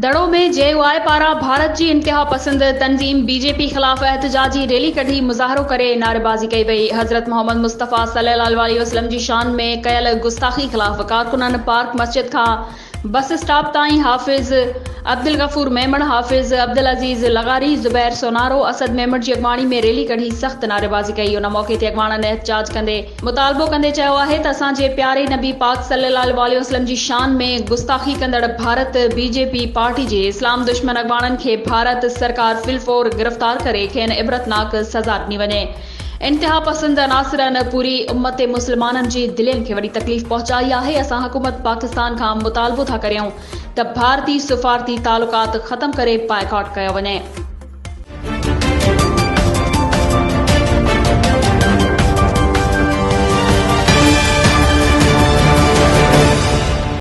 दड़ो में जेयूआई पारां भारत जी इंतिहा पसंद तंज़ीम बीजेपी ख़िलाफ़ एहतजाजी रैली कढी मुज़ाहरो करे नारेबाज़ी कई वई। हज़रत मोहम्मद मुस्तफ़ा सल्लल्लाहु अलैहि वसल्लम जी शान में कयल गुस्ताखी ख़िलाफ़ कारकुननि पार्क मस्जिद खां बस स्टॉप ताईं हाफ़िज़ अब्दुल गफूर मेमण, हाफ़िज़ अब्दुल अज़ीज़ लगारी, ज़ुबैर सोनारो, असद मेमण जी अॻवाणी में रैली कढी सख़्त नारेबाज़ी कई। उन मौक़े ते अॻवाणनि एहतजाज कंदे मुतालबो कंदे चयो आहे त असांजे प्यारे नबी पाक सल्लल्लाहु अलैहि वसल्लम जी शान में गुस्ताखी कंदड़ भारत बीजेपी पार्टी जे इस्लाम दुश्मन अॻवाणनि खे भारत सरकार फिलफोर गिरफ़्तार करे खेनि इबरतनाक सज़ा ॾिनी वञे। इंतिहा पसंद अनासरनि पूरी उम्मत मुस्लमाननि जी दिलनि खे वॾी तकलीफ़ पहुचाई आहे। असां हुकूमत पाकिस्तान खां मुतालबो था करियूं त भारतीय सफ़ारती तालुकात ख़त्म करे बाइकॉट कयो वञे।